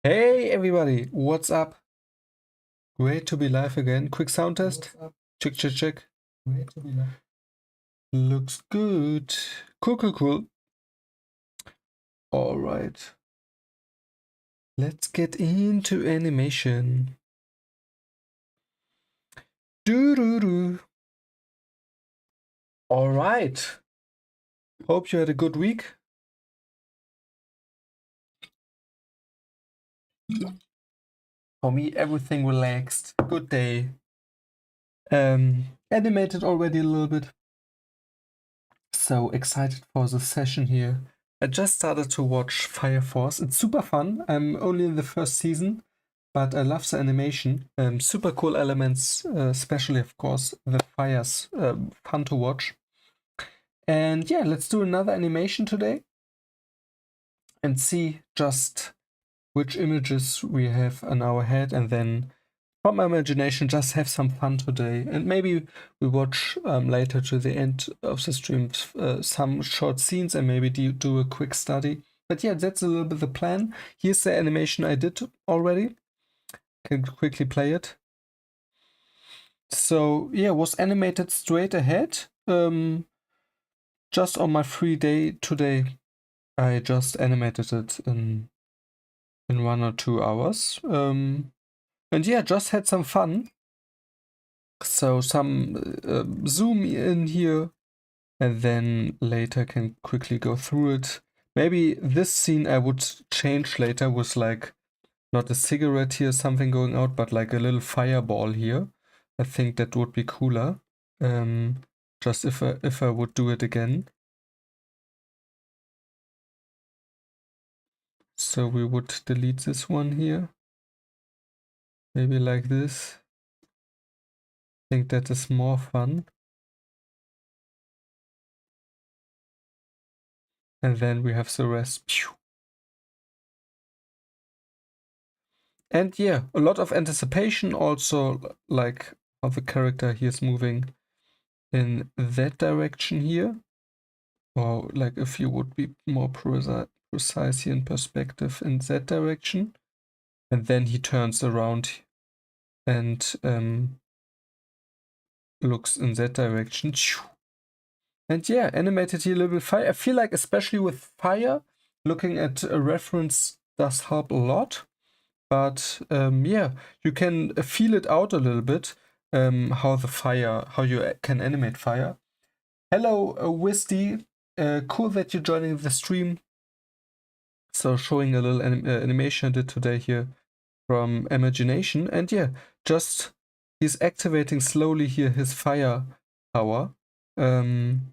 Hey everybody, what's up? Great to be live again. Quick sound test. Check, check, check. Great to be live. Looks good. Cool, cool, cool. All right. Let's get into animation. Doo-doo-doo. All right. Hope you had a good week. For me, everything relaxed. Good day. Animated already a little bit. So excited for the session here. I just started to watch Fire Force. It's super fun. I'm only in the first season, but I love the animation. Super cool elements, especially, of course, the fires. Fun to watch. And yeah, let's do another animation today and see just which images we have on our head, and then from my imagination just have some fun today. And maybe we watch later to the end of the stream some short scenes and maybe do a quick study. But yeah, that's a little bit the plan. Here's the animation I did already. Can quickly play it. So yeah, was animated straight ahead. Just on my free day today, I just animated it in 1 or 2 hours. And yeah, just had some fun. So some zoom in here, and then later can quickly go through it. Maybe this scene I would change later with like not a cigarette here, something going out, but like a little fireball here. I think that would be cooler. Just if I would do it again. So we would delete this one here. Maybe like this. I think that is more fun. And then we have the rest. And yeah, a lot of anticipation also, like how the character here is moving in that direction here. Or like if you would be more precise here in perspective in that direction. And then he turns around and looks in that direction. And yeah, animated here a little bit fire. I feel like especially with fire, looking at a reference does help a lot. But yeah, you can feel it out a little bit, how you can animate fire. Hello, Wisty. Cool that you're joining the stream. So showing a little animation I did today here from Imagination. And yeah, just he's activating slowly here his fire power. Phew.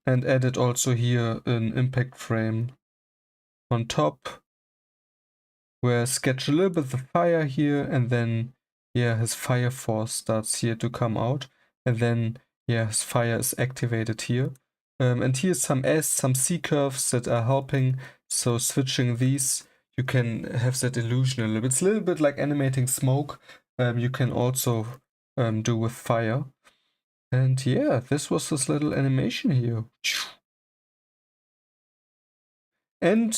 And added also here an impact frame on top, where I sketch a little bit the fire here, and then yeah, his fire force starts here to come out, and then yeah, his fire is activated here. And here's some some C curves that are helping. So switching these, you can have that illusion a little bit. It's a little bit like animating smoke. You can also do with fire. And yeah, this was this little animation here. And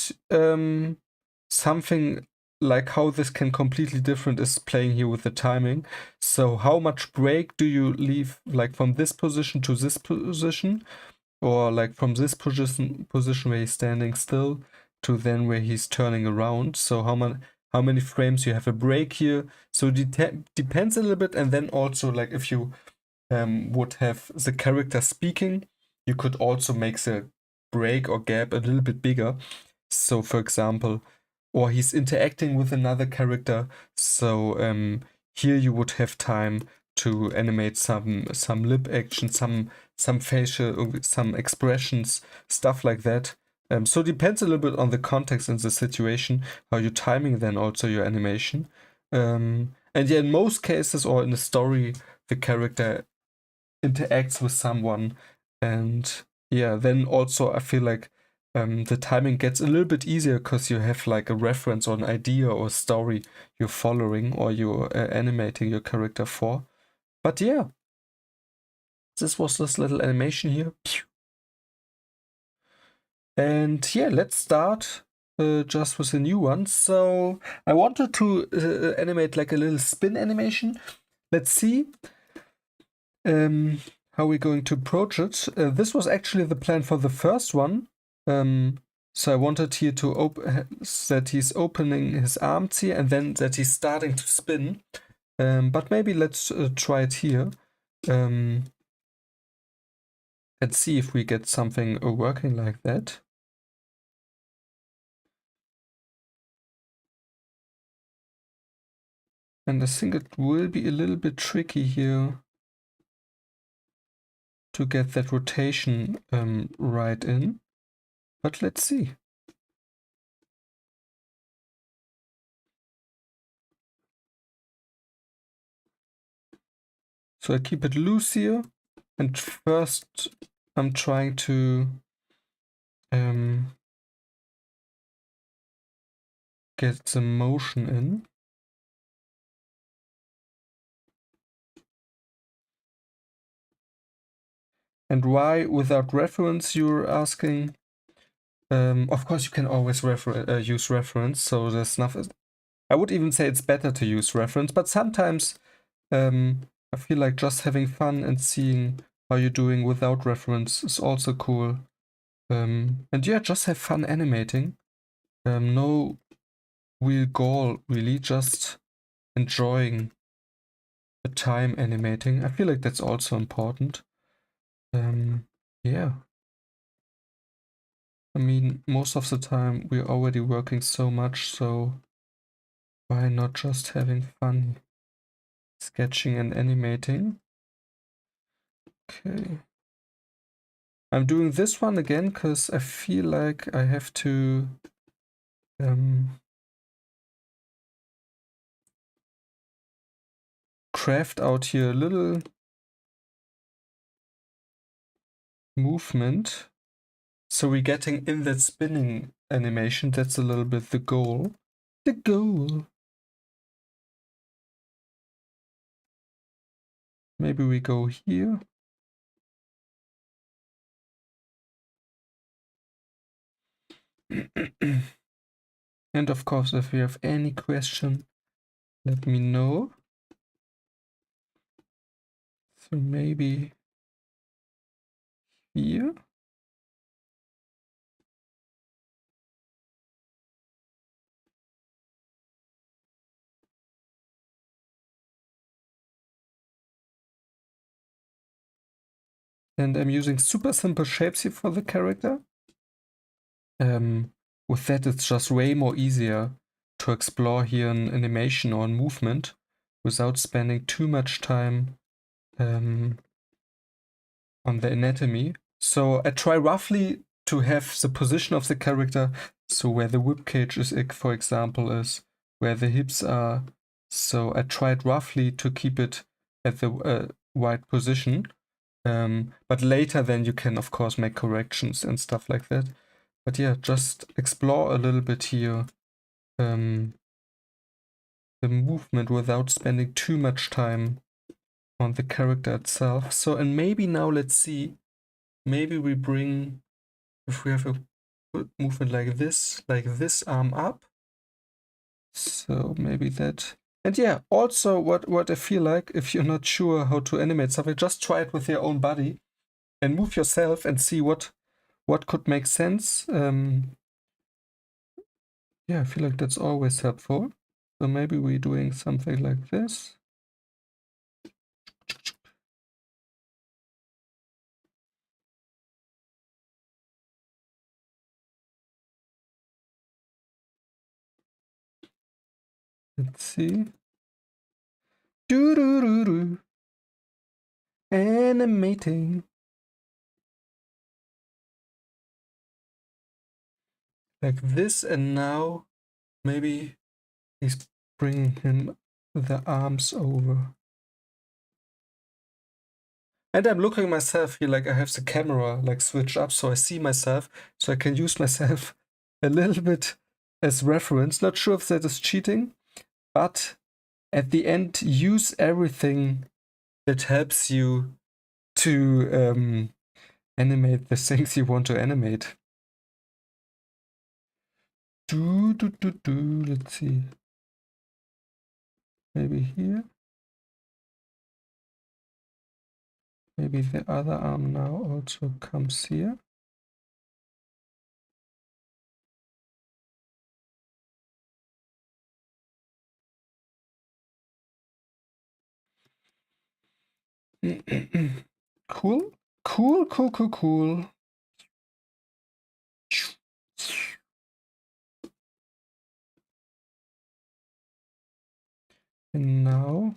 something like how this can completely different is playing here with the timing. So how much break do you leave, like from this position to this position, or like from this position where he's standing still to then where he's turning around? So how many frames you have a break here? So it depends a little bit. And then also like if you would have the character speaking, you could also make the break or gap a little bit bigger. So for example, or he's interacting with another character. So here you would have time to animate some lip action, some facial, some expressions, stuff like that. So it depends a little bit on the context and the situation, how you're timing then also your animation. And yeah, in most cases or in a story, the character interacts with someone, and yeah, then also I feel like the timing gets a little bit easier because you have like a reference or an idea or story you're following or you're animating your character for. But yeah, this was this little animation here. And yeah, let's start just with a new one. So I wanted to animate like a little spin animation. Let's see how we're going to approach it. This was actually the plan for the first one. So I wanted here to that he's opening his arms here and then that he's starting to spin. But maybe let's try it here. Let's see if we get something working like that. And I think it will be a little bit tricky here to get that rotation right in. But let's see. So I keep it loose here. And first I'm trying to get the motion in. And why without reference, you're asking? Of course, you can always use reference, so there's nothing. I would even say it's better to use reference, but sometimes I feel like just having fun and seeing how you're doing without reference is also cool. And yeah, just have fun animating. No real goal, really, just enjoying the time animating. I feel like that's also important. Yeah. I mean, most of the time we're already working so much, so why not just having fun sketching and animating? Okay. I'm doing this one again because I feel like I have to craft out here a little movement. So we're getting in that spinning animation. That's a little bit the goal. The goal. Maybe we go here. And of course, if you have any question, let me know. So maybe here. And I'm using super simple shapes here for the character. With that, it's just way more easier to explore here an animation or a movement without spending too much time on the anatomy. So I try roughly to have the position of the character, so where the rib cage is, for example, is, where the hips are. So I tried roughly to keep it at the right position. But later then you can of course make corrections and stuff like that. But yeah, just explore a little bit here the movement without spending too much time on the character itself. So, and maybe now let's see, maybe we bring, if we have a good movement like this arm up. So maybe that. And yeah, also what I feel like, if you're not sure how to animate something, just try it with your own body and move yourself and see what could make sense. Yeah, I feel like that's always helpful. So maybe we're doing something like this. Let's see. Doo-doo-doo-doo. Animating. Like this, and now maybe he's bringing him the arms over. And I'm looking myself here, like I have the camera like switched up so I see myself, so I can use myself a little bit as reference. Not sure if that is cheating, but at the end, use everything that helps you to animate the things you want to animate. Let's see. Maybe here. Maybe the other arm now also comes here. Cool. Cool. And now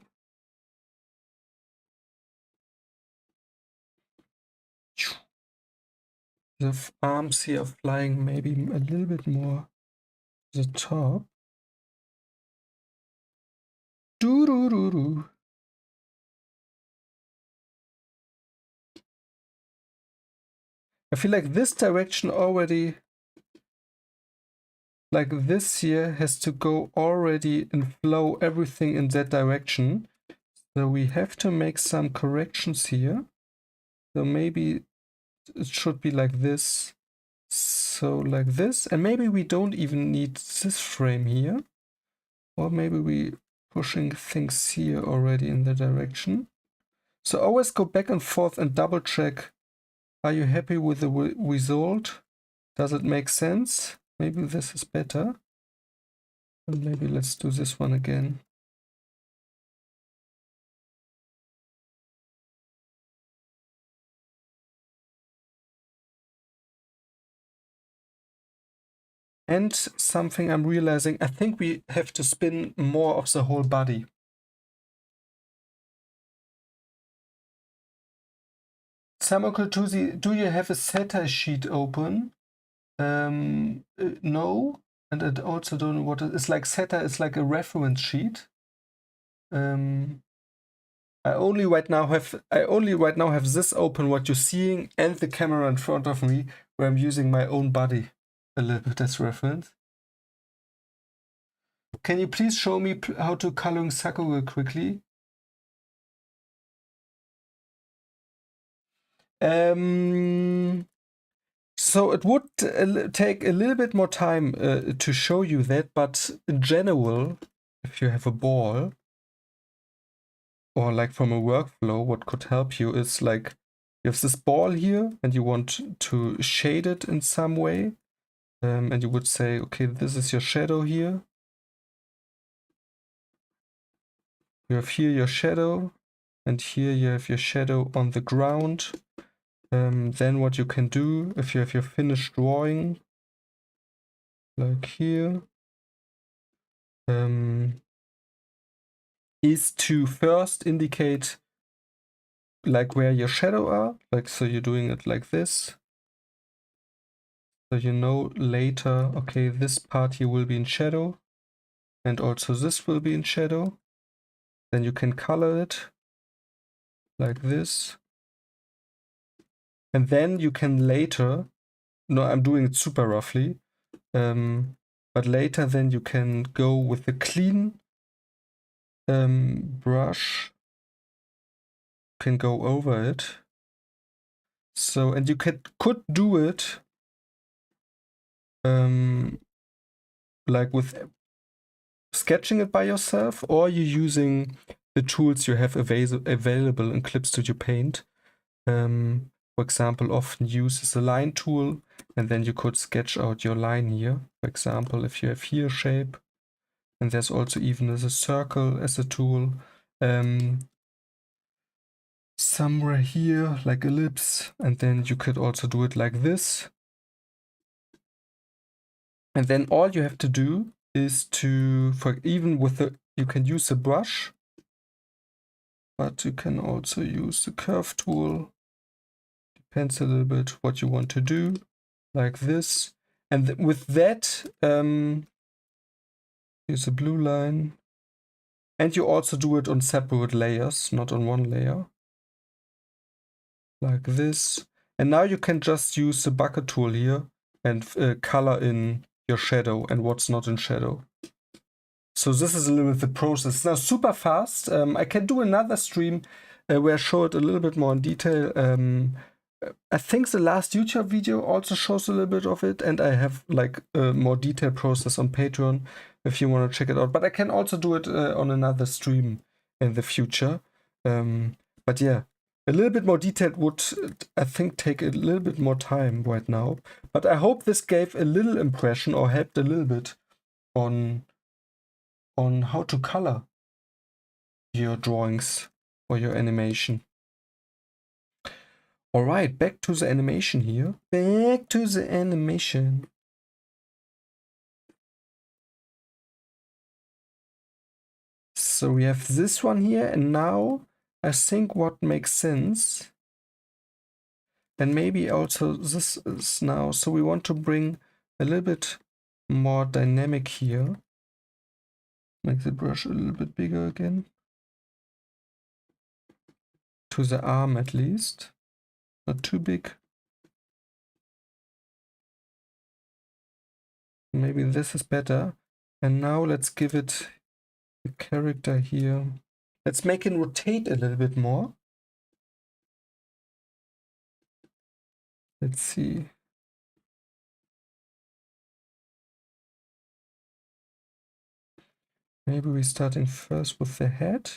the arms here are flying maybe a little bit more to the top. I feel like this direction already, like this here has to go already and flow everything in that direction. So we have to make some corrections here. So maybe it should be like this. So like this, and maybe we don't even need this frame here. Or maybe we pushing things here already in the direction. So always go back and forth and double check. Are you happy with the result? Does it make sense? Maybe this is better. And maybe let's do this one again. And something I'm realizing, I think we have to spin more of the whole body. Samuel Tuzi, do you have a SATA sheet open? No, and I also don't know what it is. Like SATA is like a reference sheet. I only right now have this open, what you're seeing, and the camera in front of me, where I'm using my own body a little bit as reference. Can you please show me how to coloring Sakura quickly? So it would take a little bit more time to show you that, but in general, if you have a ball, or like from a workflow, what could help you is like you have this ball here and you want to shade it in some way. And you would say, okay, this is your shadow here. You have here your shadow, and here you have your shadow on the ground. Then what you can do, if you have your finished drawing, like here, is to first indicate like where your shadow are, like so you're doing it like this. So you know later, okay, this part here will be in shadow, and also this will be in shadow. Then you can color it like this. And then you can later, no, I'm doing it super roughly, but later then you can go with the clean brush, can go over it. So, and you could do it like with sketching it by yourself, or you're using the tools you have available in Clip Studio Paint. For example, often uses the line tool, and then you could sketch out your line here. For example, if you have here shape, and there's also even as a circle as a tool. Somewhere here, like ellipse, and then you could also do it like this. And then all you have to do is to, for even with the, you can use the brush, but you can also use the curve tool. Depends a little bit what you want to do, like this. And with that, here's a blue line. And you also do it on separate layers, not on one layer. Like this. And now you can just use the bucket tool here and color in your shadow and what's not in shadow. So this is a little bit the process. Now super fast. I can do another stream where I show it a little bit more in detail. I think the last YouTube video also shows a little bit of it, and I have like a more detailed process on Patreon if you want to check it out. But I can also do it on another stream in the future. But yeah, a little bit more detailed would, I think, take a little bit more time right now. But I hope this gave a little impression or helped a little bit on how to color your drawings or your animation. All right, back to the animation here. Back to the animation. So we have this one here, and now I think what makes sense, and maybe also this is now, so we want to bring a little bit more dynamic here. Make the brush a little bit bigger again. To the arm at least. Not too big. Maybe this is better. And now let's give it a character here. Let's make it rotate a little bit more. Let's see. Maybe we're starting first with the head.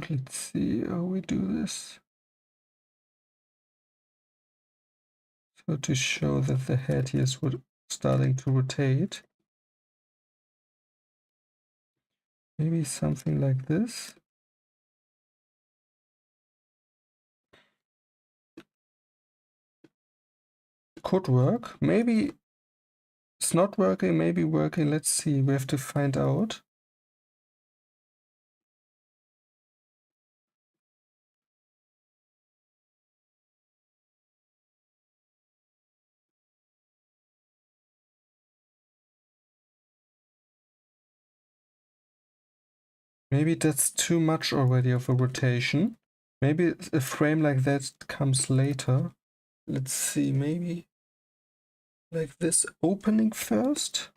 Let's see how we do this. So to show that the head here is starting to rotate. Maybe something like this. Could work. Maybe it's not working, maybe working. Let's see. We have to find out. Maybe that's too much already of a rotation. Maybe a frame like that comes later. Let's see, maybe like this opening first.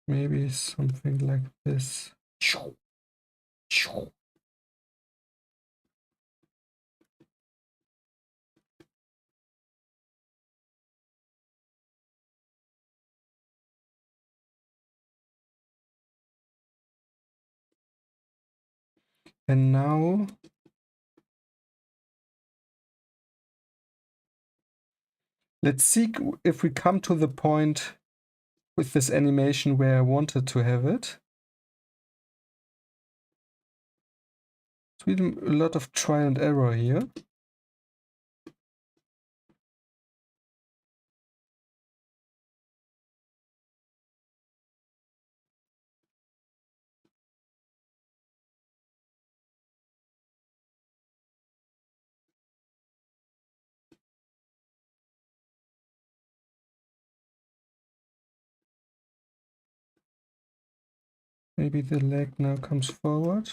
Maybe something like this. And now let's see if we come to the point with this animation where I wanted to have it. It's really a lot of trial and error here. Maybe the leg now comes forward.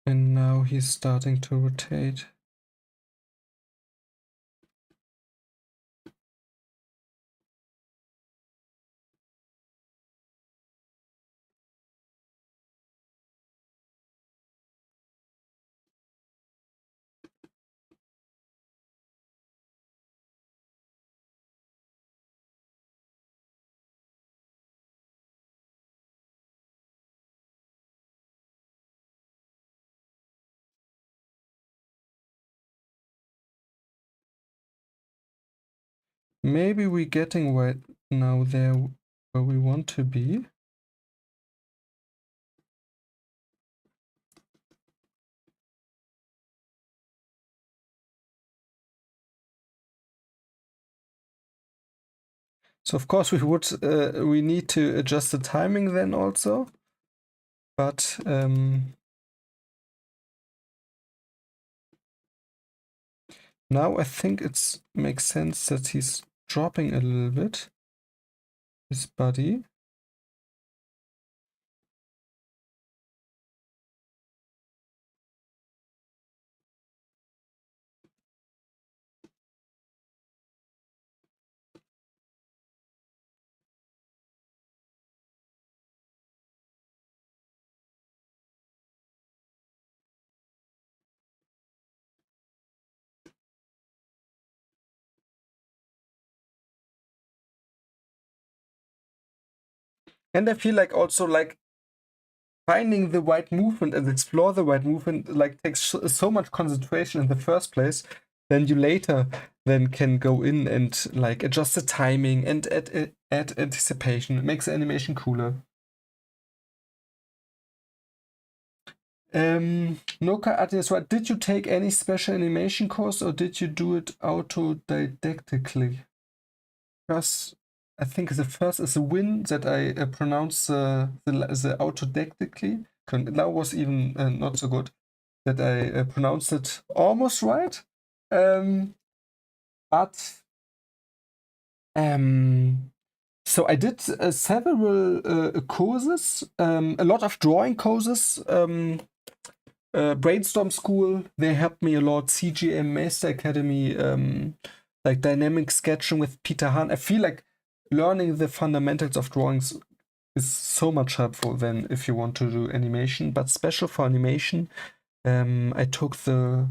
And now he's starting to rotate. maybe we're getting right now there where we want to be. So of course we need to adjust the timing then also, but now I think it makes sense that he's dropping a little bit his body. And I feel like also like finding the right movement and explore the right movement like takes so much concentration in the first place. Then you later then can go in and like adjust the timing and add anticipation. It makes the animation cooler. Noka Adeswa, did you take any special animation course or did you do it autodidactically? First, I think the first is a win that I pronounced the autodidactically. That was even not so good that I pronounced it almost right. But so I did several courses, a lot of drawing courses. Brainstorm School, they helped me a lot. CGM Master Academy, like dynamic sketching with Peter Hahn. I feel like learning the fundamentals of drawings is so much helpful than if you want to do animation. But special for animation, I took the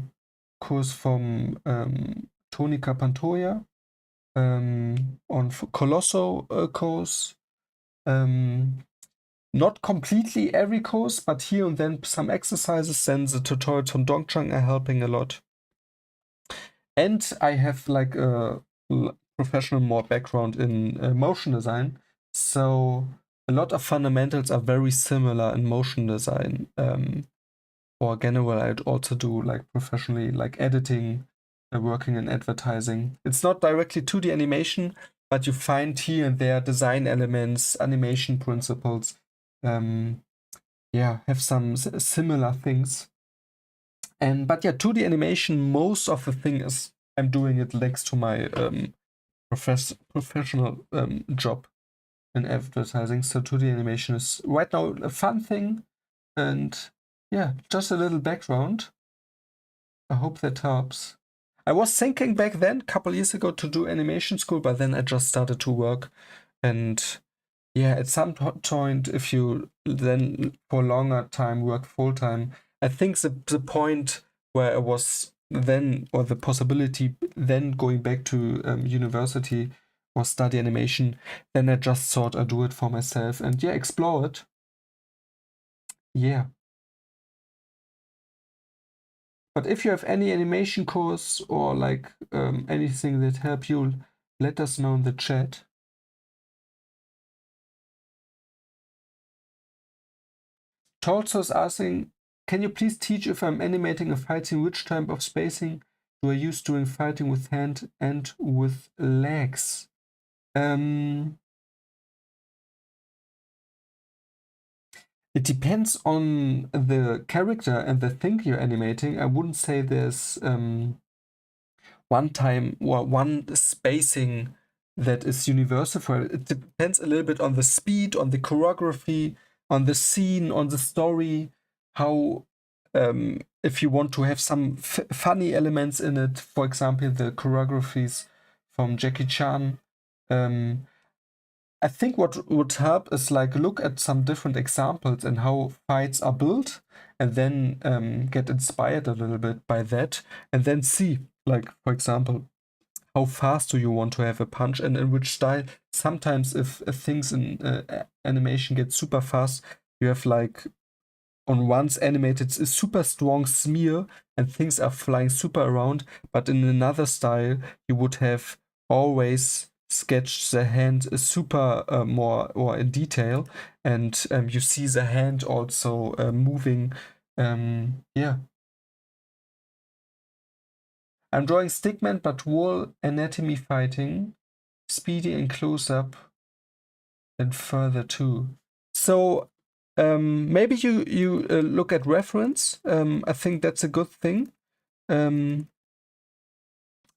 course from Tony Capantoja on Colosso course. Not completely every course, but here and then some exercises. Then the tutorials from Dongchang are helping a lot. And I have like a professional more background in motion design, so a lot of fundamentals are very similar in motion design. Or general, I'd also do like professionally, like editing, working in advertising. It's not directly 2D animation, but you find here and there design elements, animation principles. Yeah, have some similar things. But yeah, 2D animation, most of the thing is I'm doing it next to my professional job in advertising. So 2D animation is right now a fun thing. And yeah, just a little background. I hope that helps. I was thinking back then, a couple years ago, to do animation school, but then I just started to work. And yeah, at some point, if you then for a longer time work full time, I think the point where I was then, or the possibility then going back to university or study animation, then I just thought I'd do it for myself and yeah, explore it. Yeah. But if you have any animation course or like anything that help you, let us know in the chat. Tolso is asking, can you please teach if I'm animating a fight scene, which type of spacing do I use during fighting with hand and with legs? It depends on the character and the thing you're animating. I wouldn't say there's one time or one spacing that is universal for it. It depends a little bit on the speed, on the choreography, on the scene, on the story, how if you want to have some funny elements in it, for example, the choreographies from Jackie Chan. I think what would help is like look at some different examples and how fights are built, and then get inspired a little bit by that, and then see, like, for example, how fast do you want to have a punch and in which style. Sometimes if things in animation get super fast, you have like on one's animated a super strong smear and things are flying super around, but in another style you would have always sketch the hand super more or in detail, and you see the hand also moving. Yeah. I'm drawing stickman, but wall anatomy fighting, speedy and close up, and further too. So maybe you look at reference. I think that's a good thing.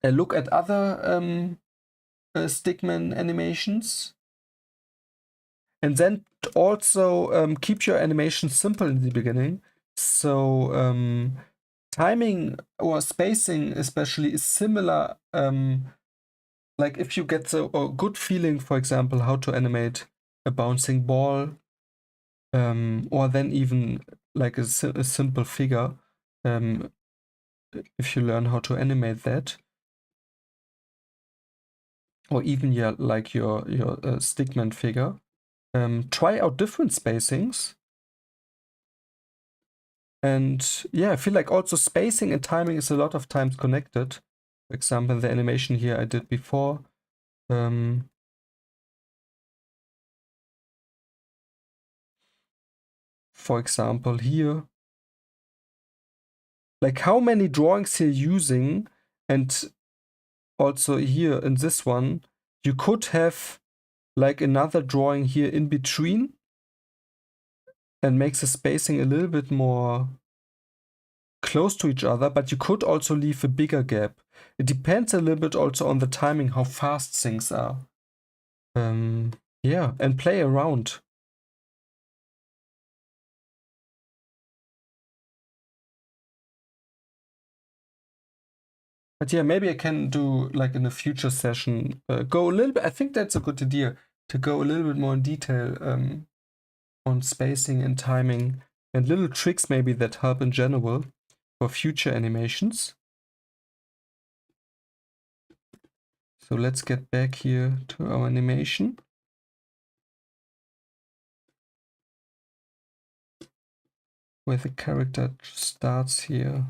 Look at other stickman animations, and then also keep your animation simple in the beginning. So timing or spacing especially is similar. Like if you get a good feeling, for example, how to animate a bouncing ball, or then even like a simple figure, if you learn how to animate that, or even like your stickman figure, try out different spacings. And yeah, I feel like also spacing and timing is a lot of times connected. For example, the animation here I did before. For example, here, like how many drawings you're using, and also here in this one, you could have like another drawing here in between and makes the spacing a little bit more close to each other, but you could also leave a bigger gap. It depends a little bit also on the timing, how fast things are. Yeah, and play around. But yeah, maybe I can do like in a future session, go a little bit. I think that's a good idea to go a little bit more in detail on spacing and timing and little tricks maybe that help in general for future animations. So let's get back here to our animation. Where the character starts here.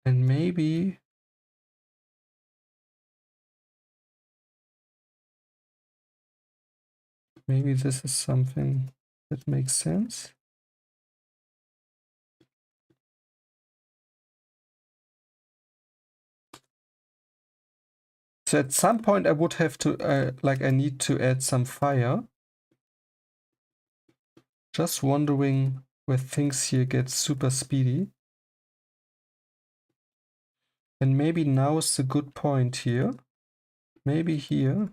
And maybe this is something that makes sense. So at some point I would have to, I need to add some fire. Just wondering where things here get super speedy. And maybe now is the good point here. Maybe here.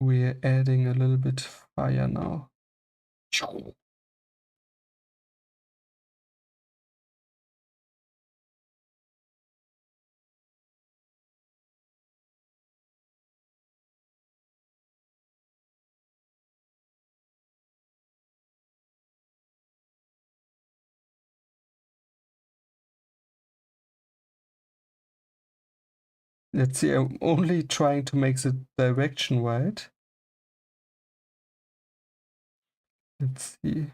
We're adding a little bit fire now. Let's see, I'm only trying to make the direction right. Let's see.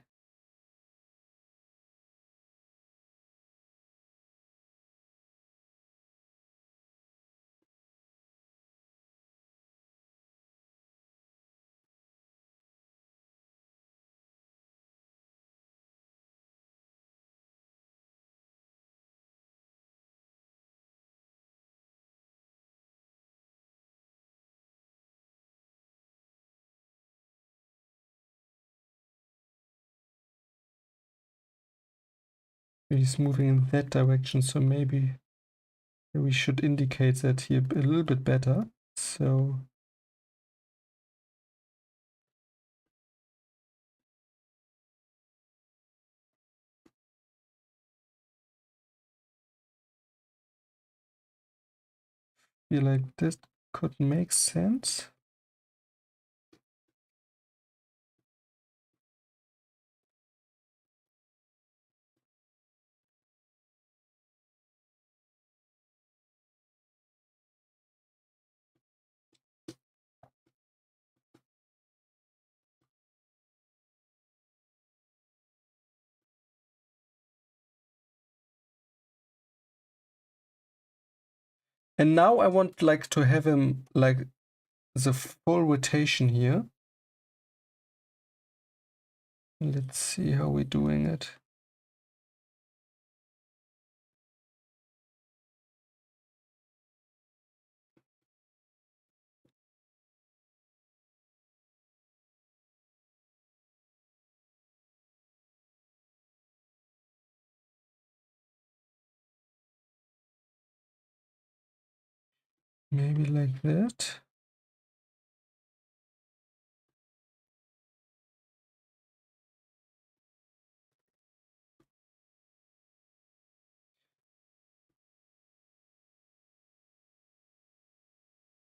He's moving in that direction, so maybe we should indicate that here a little bit better. So feel like this could make sense. And now I want like to have him like the full rotation here. Let's see how we're doing it. Maybe like that.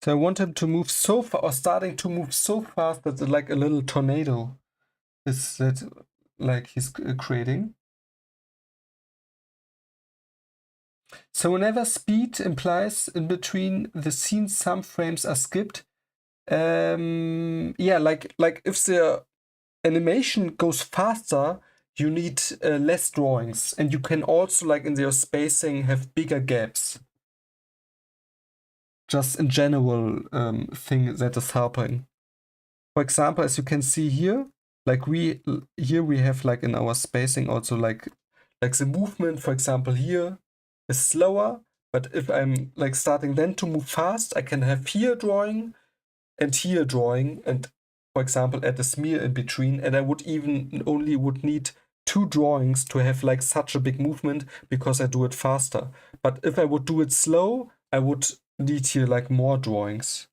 So I want him to move so far, or starting to move so fast that like a little tornado is that like he's creating. So whenever speed implies in between the scenes, some frames are skipped. Yeah, like if the animation goes faster, you need less drawings, and you can also like in your spacing have bigger gaps. Just in general thing that is helping. For example, as you can see here, like we have like in our spacing also like the movement, for example, here is slower, but if I'm like starting then to move fast, I can have here drawing and here drawing, and for example add a smear in between, and I would even only would need 2 drawings to have like such a big movement because I do it faster. But if I would do it slow, I would need here like more drawings.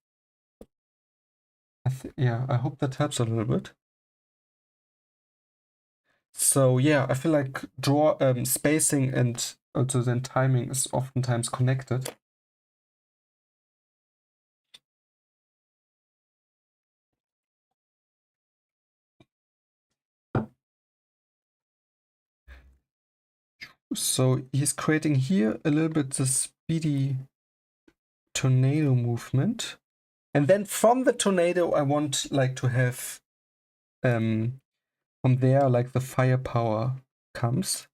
Yeah, I hope that helps a little bit. So yeah, I feel like spacing and also then timing is oftentimes connected. So he's creating here a little bit the speedy tornado movement. And then from the tornado, I want like to have from there like the firepower comes.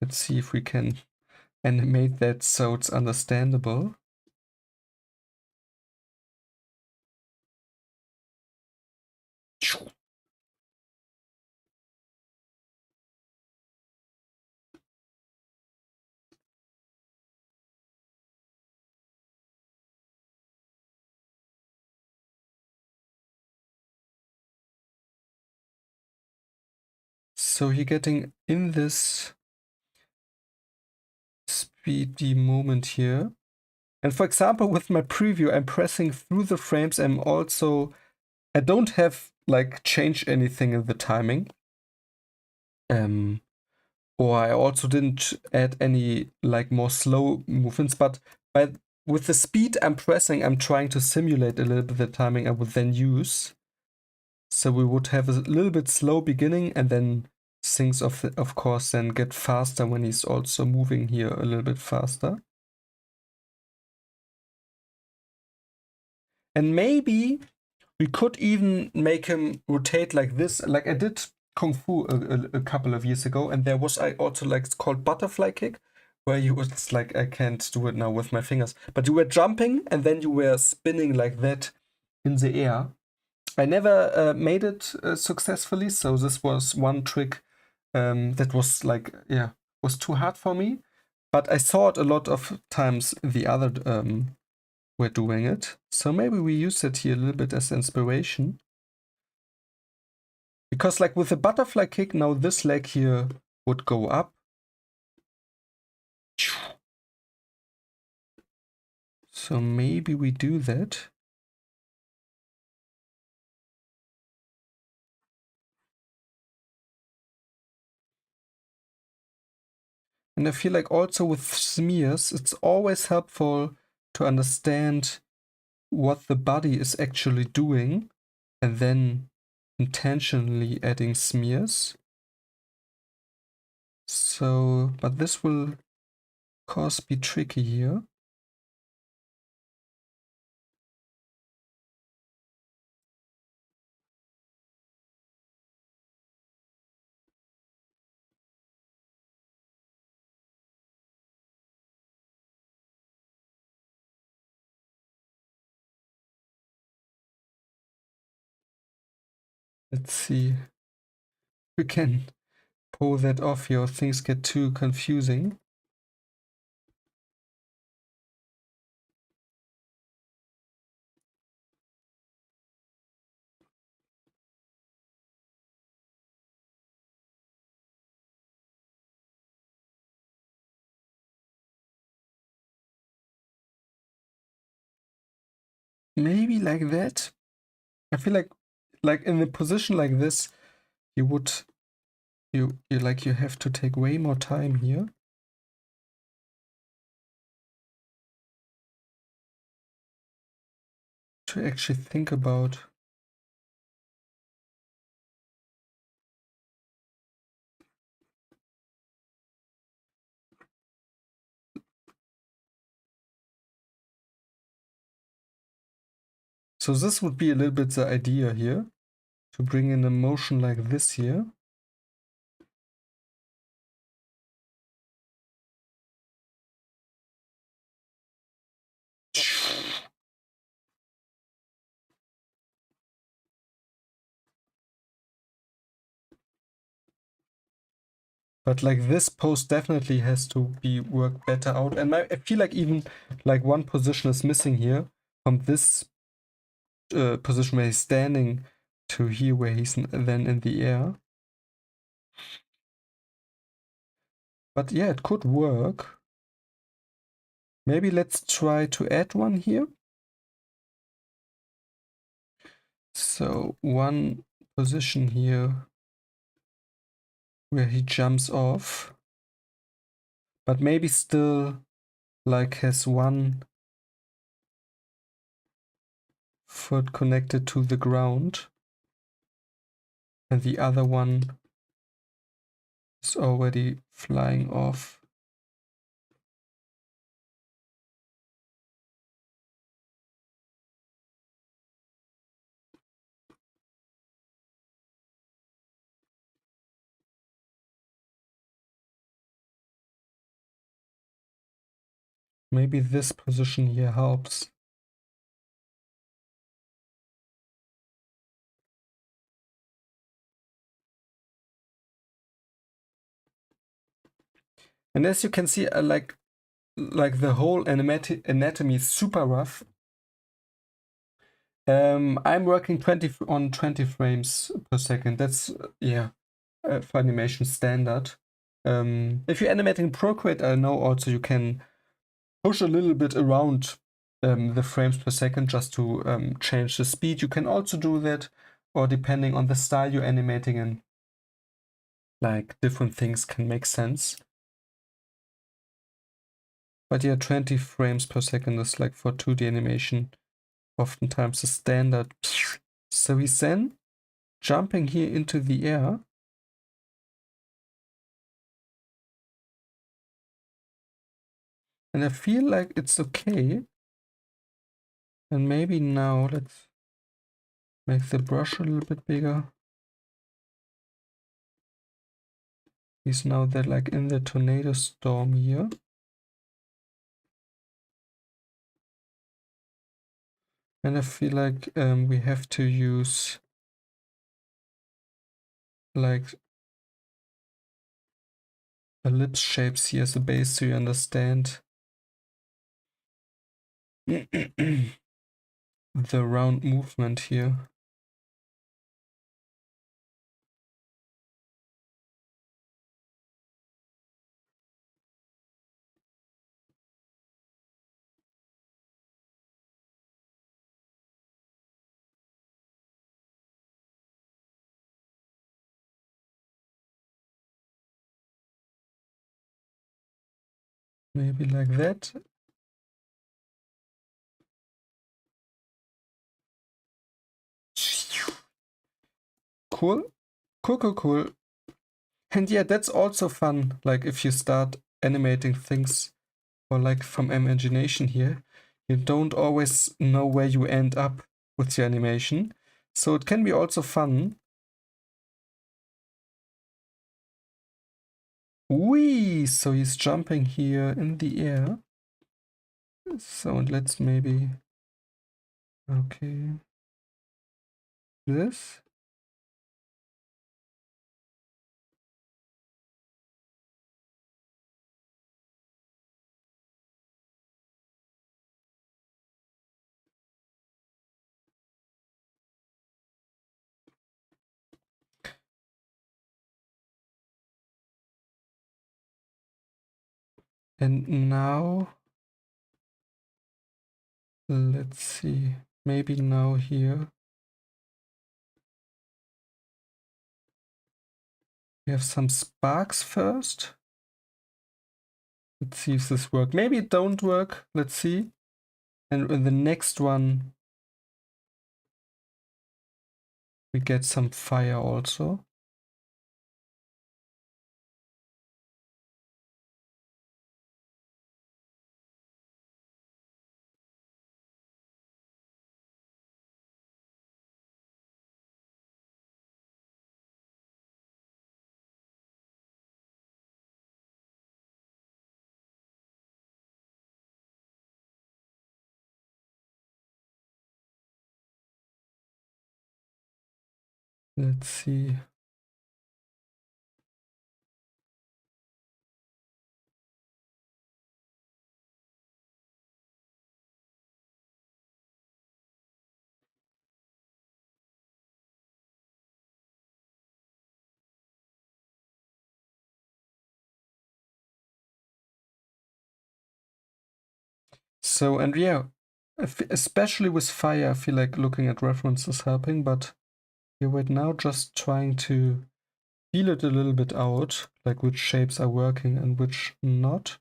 Let's see if we can animate that so it's understandable. So you're getting in this speedy moment here. And for example, with my preview, I'm pressing through the frames. I don't have like changed anything in the timing. Or I also didn't add any like more slow movements, but with the speed I'm pressing, I'm trying to simulate a little bit the timing I would then use. So we would have a little bit slow beginning, and then things of course then get faster when he's also moving here a little bit faster. And maybe we could even make him rotate like this. Like I did Kung Fu a couple of years ago, and there was I also like it's called butterfly kick, where you was like I can't do it now with my fingers, but you were jumping and then you were spinning like that in the air. I never made it successfully, so this was one trick that was like was too hard for me. But I saw it a lot of times the other were doing it. So maybe we use it here a little bit as inspiration. Because like with the butterfly kick, now this leg here would go up. So maybe we do that. And I feel like also with smears, it's always helpful to understand what the body is actually doing and then intentionally adding smears. So, but this will of course be tricky here. Let's see. We can pull that off here, or things get too confusing. Maybe like that. I feel like in a position like this, you would you have to take way more time here to actually think about. So this would be a little bit the idea here, to bring in a motion like this here. But like this pose definitely has to be worked better out. And I feel like even like one position is missing here from this position where he's standing to here where he's then in the air. But yeah, it could work. Maybe let's try to add one here. So one position here where he jumps off, but maybe still like has one foot connected to the ground and the other one is already flying off. Maybe this position here helps. And as you can see, like the whole anatomy is super rough. I'm working 20 frames per second. That's yeah, for animation standard. If you're animating Procreate, I know also you can push a little bit around the frames per second just to change the speed. You can also do that, or depending on the style you're animating in, like different things can make sense. But yeah, 20 frames per second is like for 2D animation, oftentimes the standard. So he's then jumping here into the air. And I feel like it's okay. And maybe now let's make the brush a little bit bigger. He's now there like in the tornado storm here. And I feel like we have to use like ellipse shapes here as a base so you understand the round movement here. Maybe like that. Cool. Cool, cool, cool. And yeah, that's also fun. Like if you start animating things or like from imagination here, you don't always know where you end up with your animation. So it can be also fun. Whee! So he's jumping here in the air. So let's maybe, okay, this. And now, let's see, maybe now here. We have some sparks first. Let's see if this works. Maybe it don't work. Let's see. And in the next one, we get some fire also. Let's see. So, and yeah, especially with fire, I feel like looking at references helping, but here right now just trying to feel it a little bit out, like which shapes are working and which not.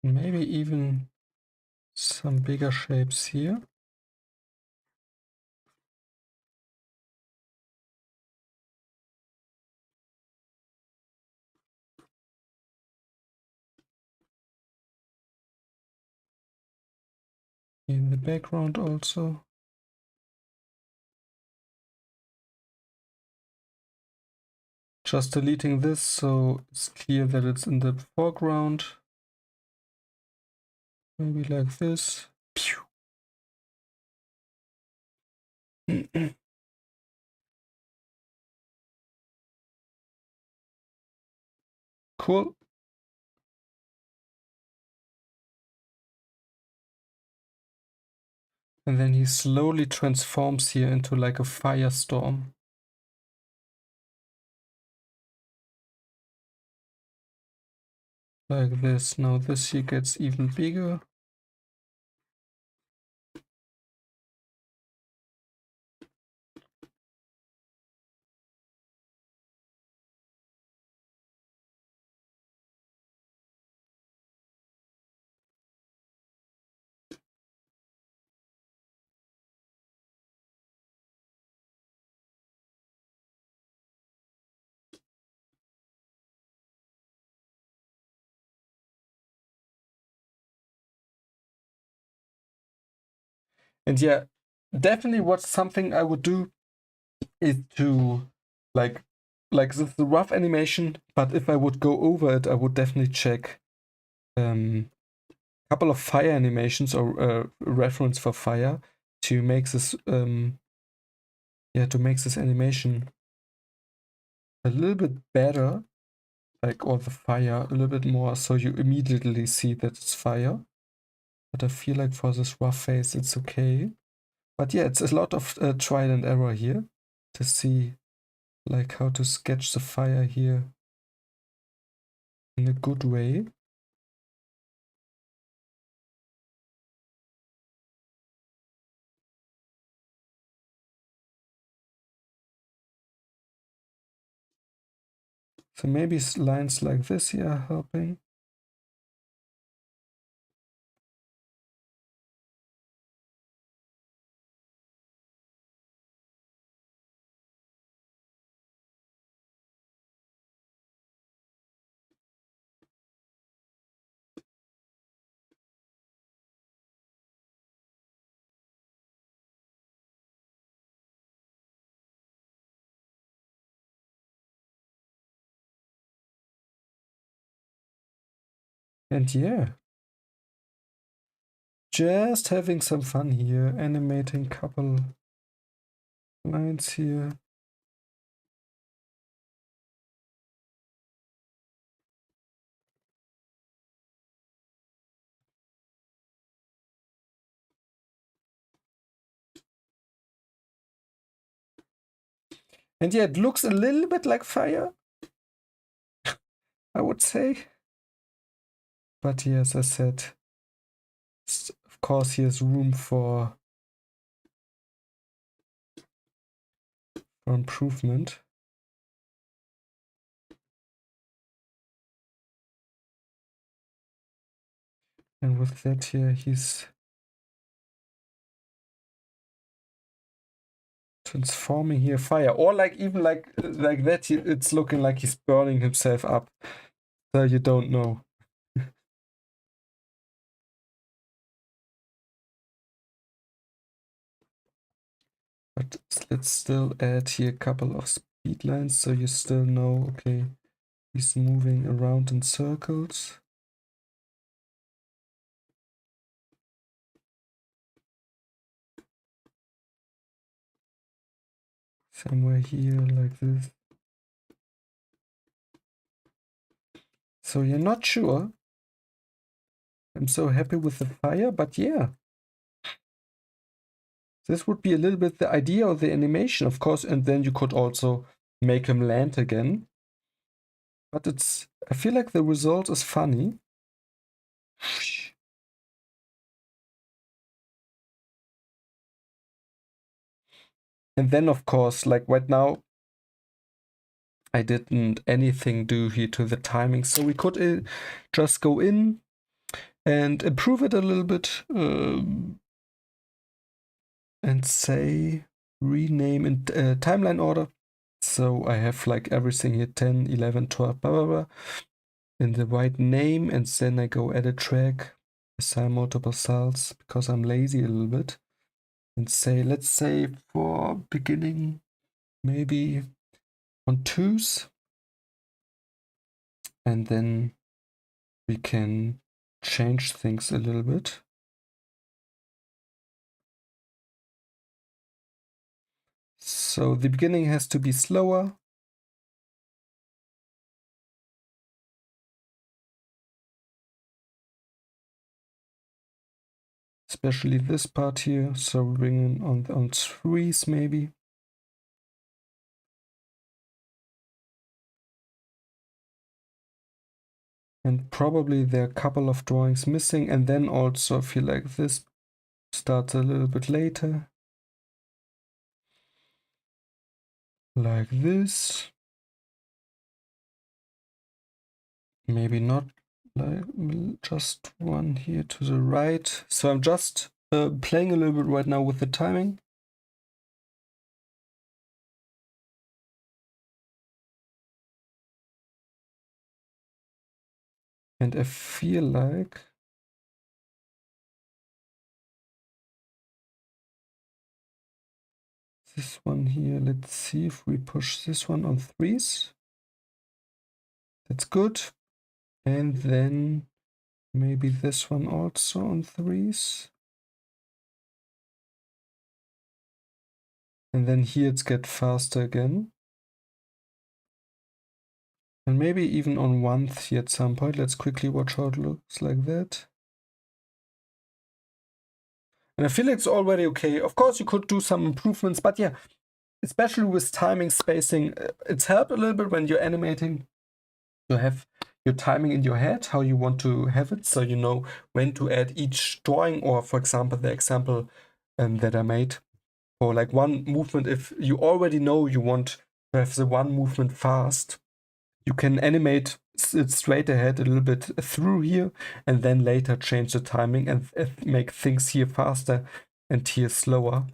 Maybe even some bigger shapes here. In the background also. Just deleting this so it's clear that it's in the foreground. Maybe like this. Pew. Cool. And then he slowly transforms here into like a firestorm. Like this. Now this here gets even bigger. And yeah, definitely what's something I would do is to like this is a rough animation, but if I would go over it, I would definitely check a couple of fire animations or reference for fire to make this to make this animation a little bit better, like or the fire a little bit more so you immediately see that it's fire. But I feel like for this rough face it's okay. But yeah, it's a lot of trial and error here to see like how to sketch the fire here in a good way. So maybe lines like this here are helping. And yeah, just having some fun here, animating couple lines here. And yeah, it looks a little bit like fire, I would say. But yeah, as I said, of course, here's room for improvement. And with that here, he's transforming here fire, or like even like that, it's looking like he's burning himself up. So you don't know. But let's still add here a couple of speed lines so you still know, okay, he's moving around in circles. Somewhere here like this. So you're not sure. I'm so happy with the fire, but yeah. This would be a little bit the idea of the animation, of course, and then you could also make him land again. But I feel like the result is funny. And then, of course, like right now, I didn't anything do here to the timing. So we could just go in and improve it a little bit and say rename in timeline order. So I have like everything here 10, 11, 12, blah, blah, blah, in the right name. And then I go edit track, assign multiple cells because I'm lazy a little bit. And say, let's say for beginning, maybe on 2s. And then we can change things a little bit. So the beginning has to be slower. Especially this part here. So we bring in on 3s maybe. And probably there are a couple of drawings missing. And then also I feel like this starts a little bit later. Like this. Maybe not like just one here to the right. So I'm just playing a little bit right now with the timing. And I feel like this one here, let's see if we push this one on 3s. That's good. And then maybe this one also on 3s. And then here it's get faster again. And maybe even on 1th here at some point. Let's quickly watch how it looks like that. And I feel it's already okay. Of course, you could do some improvements, but yeah, especially with timing, spacing, it's helped a little bit when you're animating to have your timing in your head, how you want to have it, so you know when to add each drawing, or for example, the example that I made for like one movement. If you already know you want to have the one movement fast, you can animate it straight ahead a little bit through here, and then later change the timing and make things here faster and here slower.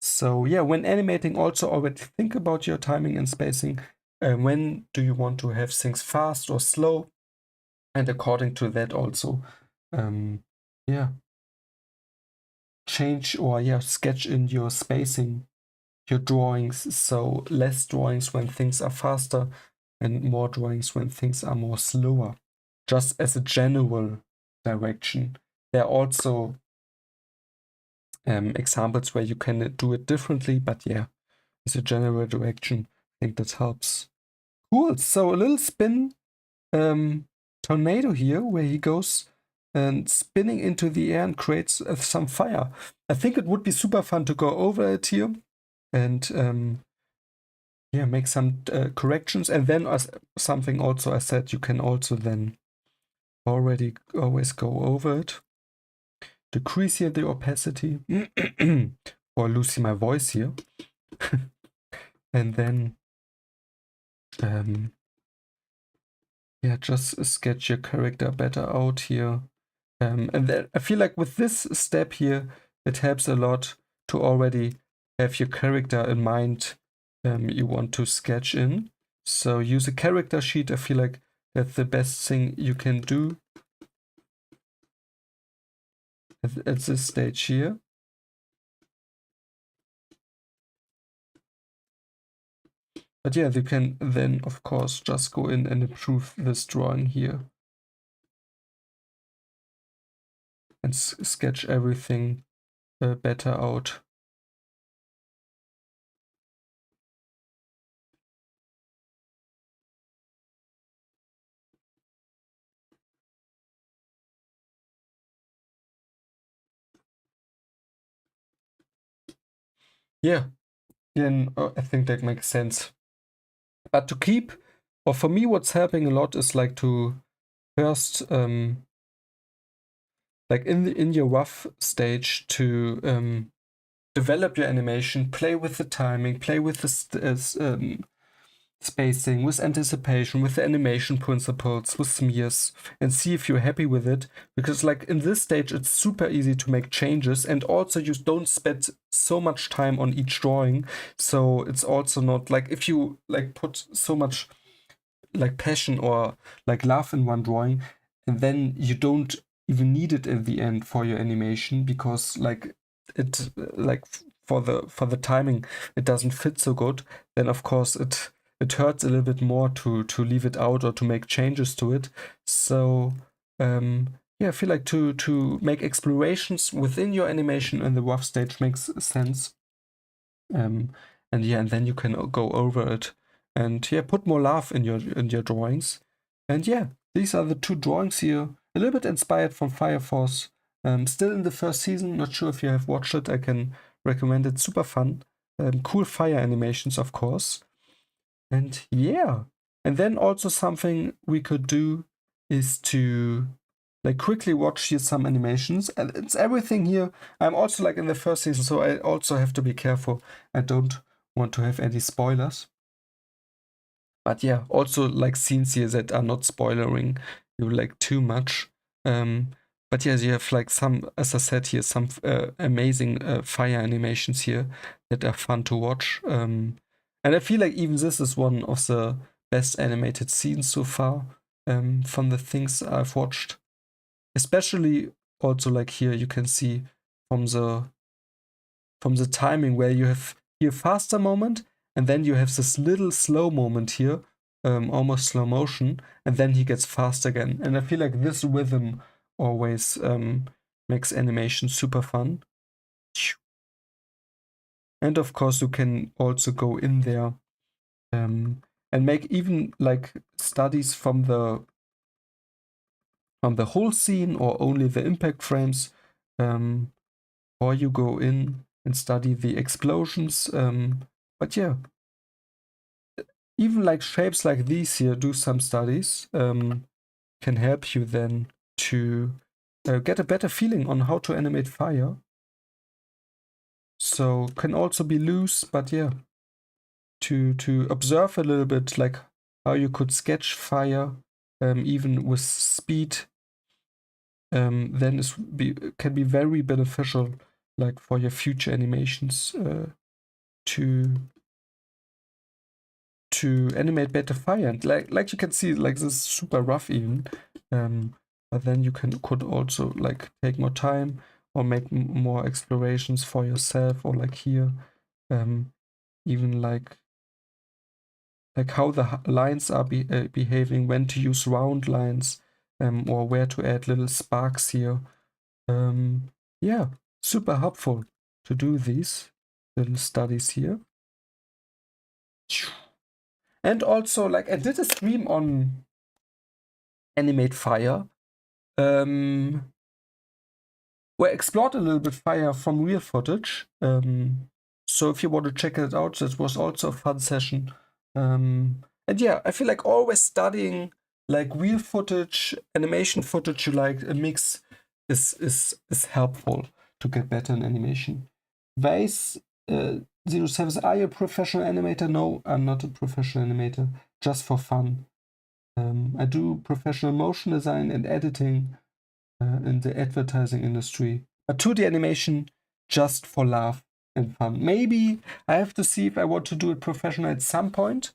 So yeah, when animating, also already think about your timing and spacing. When do you want to have things fast or slow? And according to that also, yeah, change or yeah, sketch in your spacing, your drawings. So less drawings when things are faster and more drawings when things are more slower. just as a general direction. There are also examples where you can do it differently, but yeah, as a general direction, I think that helps. Cool. So a little spin tornado here where he goes and spinning into the air and creates some fire. I think it would be super fun to go over it here and yeah, make some corrections. And then as something also I said, you can also then always go over it. Decrease here the opacity or losing my voice here. And then yeah, just sketch your character better out here. And then I feel like with this step here, it helps a lot to already have your character in mind you want to sketch in. So use a character sheet. I feel like that's the best thing you can do at this stage here. But yeah, you can then, of course, just go in and improve this drawing here. And sketch everything better out. Yeah, then I think that makes sense. But to keep, or for me, what's helping a lot is like to first, like in your rough stage, to develop your animation, play with the timing, play with the spacing, with anticipation, with the animation principles, with smears, and see if you're happy with it. Because like in this stage, it's super easy to make changes, and also you don't spend so much time on each drawing. So it's also not like if you like put so much like passion or like love in one drawing, and then you don't even need it in the end for your animation because like it like for the timing it doesn't fit so good. Then of course it hurts a little bit more to leave it out or to make changes to it. So yeah, I feel like to make explorations within your animation in the rough stage makes sense. And yeah, and then you can go over it and yeah, put more love in your drawings. And yeah, these are the two drawings here, a little bit inspired from Fire Force. Still in the first season, not sure if you have watched it. I can recommend it, super fun. Cool fire animations, of course. And yeah, and then also something we could do is to like quickly watch here some animations, and it's everything here. I'm also like in the first season, so I also have to be careful. I don't want to have any spoilers. But yeah, also like scenes here that are not spoilering you like too much. But yes, you have like some, as I said here, some amazing fire animations here that are fun to watch. And I feel like even this is one of the best animated scenes so far from the things I've watched. Especially also like here you can see from the timing where you have here faster moment and then you have this little slow moment here, almost slow motion, and then he gets fast again. And I feel like this rhythm always makes animation super fun. And of course you can also go in there and make even like studies from the whole scene or only the impact frames, or you go in and study the explosions. But yeah, even like shapes like these here, do some studies, can help you then to get a better feeling on how to animate fire. So can also be loose, but yeah, to observe a little bit like how you could sketch fire, even with speed, then can be very beneficial, like for your future animations, to animate better fire. And like you can see, like this is super rough even, but then you could also like take more time or make more explorations for yourself, or like here, even like how the lines are behaving, when to use round lines, or where to add little sparks here. Yeah, super helpful to do these little studies here. And also, like, I did a stream on Animate Fire, where I explored a little bit fire from real footage. So if you want to check it out, that was also a fun session. And yeah, I feel like always studying like real footage, animation footage, you like a mix is helpful to get better in animation. Vase 07, are you a professional animator? No, I'm not a professional animator, just for fun. I do professional motion design and editing in the advertising industry. But 2D animation just for laugh and fun. Maybe I have to see if I want to do it professional at some point.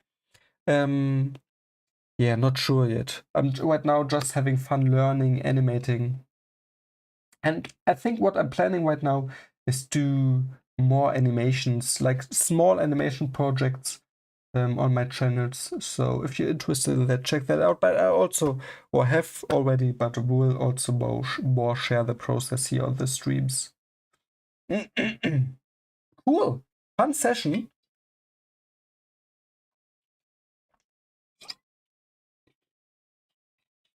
Yeah, not sure yet. I'm right now just having fun learning, animating. And I think what I'm planning right now is do more animations, like small animation projects on my channels. So if you're interested in that, check that out. But I also, or have already, but will also more share the process here on the streams. Cool. Fun session.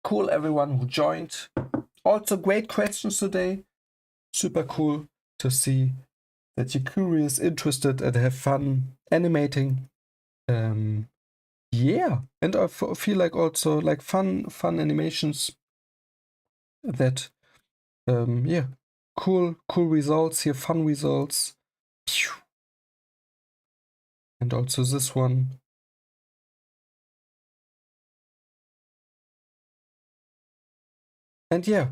Cool, everyone who joined. Also, great questions today. Super cool to see that you're curious, interested, and have fun animating. Yeah, and I feel like also like fun animations that yeah, cool results here, fun results. And also this one. And yeah,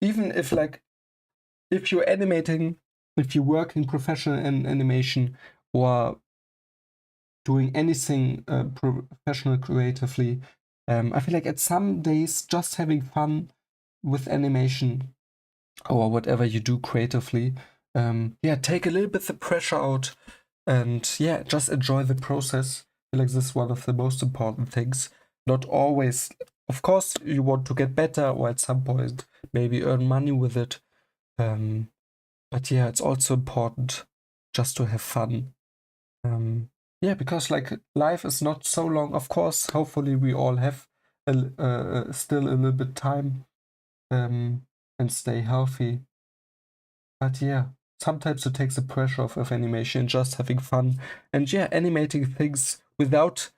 even if if you're animating, if you're working professional in animation or doing anything professional creatively, I feel like at some days just having fun with animation or whatever you do creatively, yeah, take a little bit the pressure out and yeah, just enjoy the process. I feel like this is one of the most important things. Not always, of course, you want to get better or at some point maybe earn money with it. But yeah, it's also important just to have fun. Yeah, because like life is not so long. Of course, hopefully we all have still a little bit time and stay healthy. But yeah, sometimes it takes the pressure off of animation, just having fun and yeah, animating things without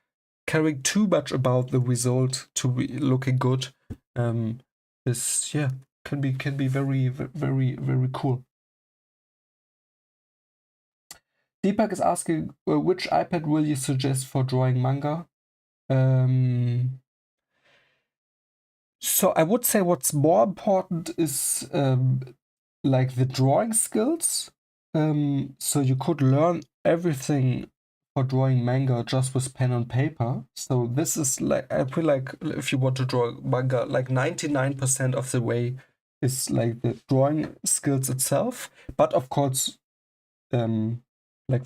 caring too much about the result to be looking good. Is yeah, can be very cool. Deepak is asking, which iPad will you suggest for drawing manga? So I would say what's more important is like the drawing skills. So you could learn everything for drawing manga just with pen and paper. So this is like, I feel like if you want to draw manga, like 99% of the way is like the drawing skills itself. But of course, like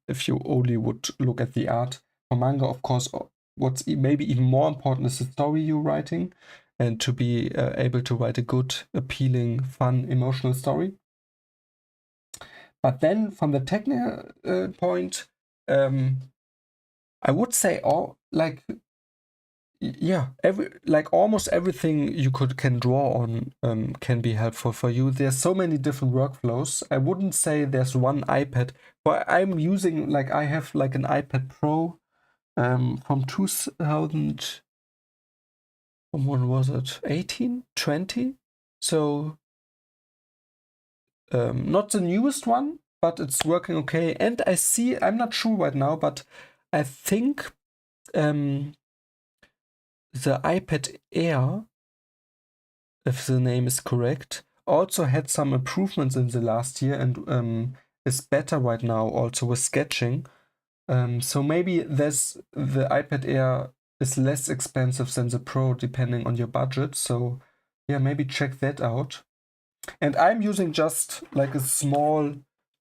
if you only would look at the art for manga, of course, what's maybe even more important is the story you're writing, and to be able to write a good, appealing, fun, emotional story. But then from the technical point, I would say yeah, almost everything you can draw on can be helpful for you. There's so many different workflows. I wouldn't say there's one iPad, but I'm using I have like an iPad Pro from 2000. From when was it? 18, 20? So not the newest one, but it's working okay. And I'm not sure right now, but I think the iPad Air, if the name is correct, also had some improvements in the last year and is better right now also with sketching. So maybe the iPad Air is less expensive than the Pro depending on your budget. So yeah, maybe check that out. And I'm using just like a small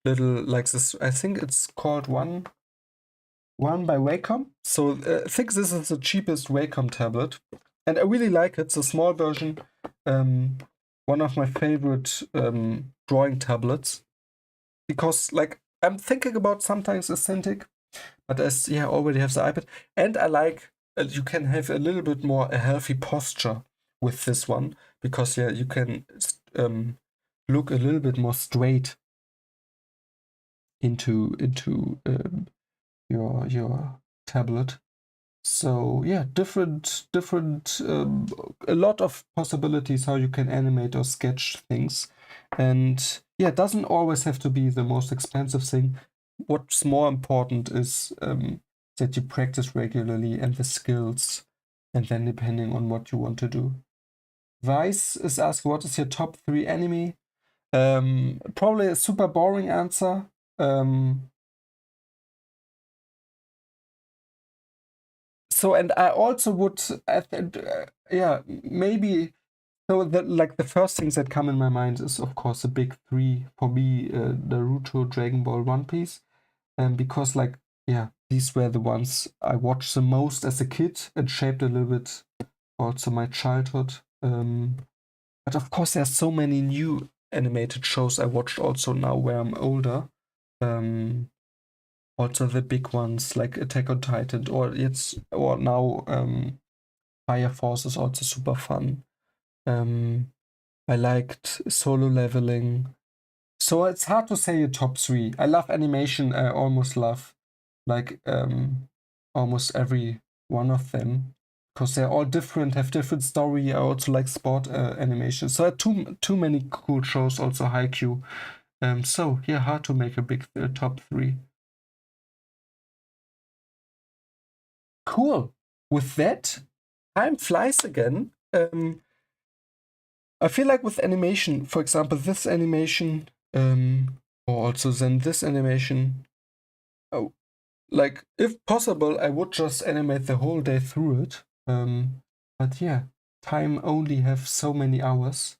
little like this. I think it's called one by Wacom. So I think this is the cheapest Wacom tablet. And I really like it. It's a small version. One of my favorite drawing tablets. Because, like, I'm thinking about sometimes a Cintiq, but as already have the iPad. And I like you can have a little bit more a healthy posture with this one. Because, you can look a little bit more straight into your tablet. So different a lot of possibilities how you can animate or sketch things, and it doesn't always have to be the most expensive thing. What's more important is that you practice regularly and the skills, and then depending on what you want to do. Vice is asked, what is your top 3 anime? Probably a super boring answer. So, and I also would, maybe. So, the first things that come in my mind is, of course, the big 3 for me: Naruto, Dragon Ball, One Piece, because, these were the ones I watched the most as a kid and shaped a little bit also my childhood. But of course, there's so many new animated shows I watched also now where I'm older. Also the big ones like Attack on Titan or now Fire Force is also super fun. I liked Solo Leveling. So it's hard to say a top 3. I love animation. I almost love like almost every one of them because they're all different, have different story. I also like sport animation. So too many cool shows. Also Haikyuu. So hard to make a big top 3. Cool. With that, time flies again. I feel like with animation, for example, this animation, or also then this animation, oh, like if possible, I would just animate the whole day through it. But time only have so many hours.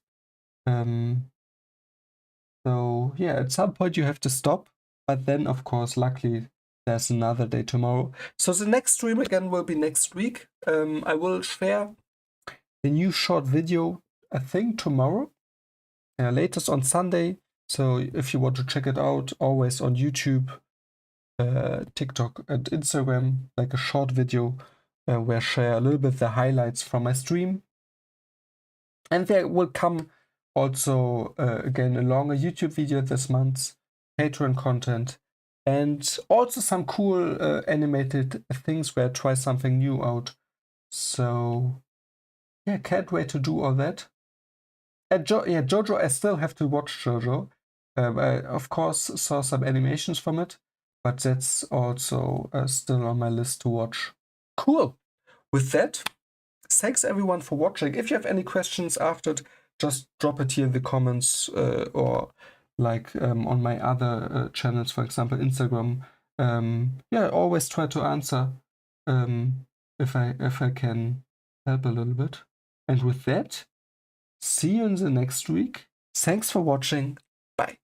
So at some point you have to stop. But then, of course, luckily there's another day tomorrow. So the next stream again will be next week. I will share a new short video, I think tomorrow, latest on Sunday. So if you want to check it out, always on YouTube, TikTok, and Instagram, like a short video where I share a little bit the highlights from my stream. And there will come also again a longer YouTube video this month, Patreon content, and also some cool animated things where I try something new out. So can't wait to do all that. And Jojo, I still have to watch Jojo. I of course saw some animations from it, but that's also still on my list to watch. Cool. With that, thanks everyone for watching. If you have any questions after it, just drop it here in the comments or like on my other channels, for example, Instagram. Always try to answer if I can help a little bit. And with that, see you in the next week. Thanks for watching. Bye.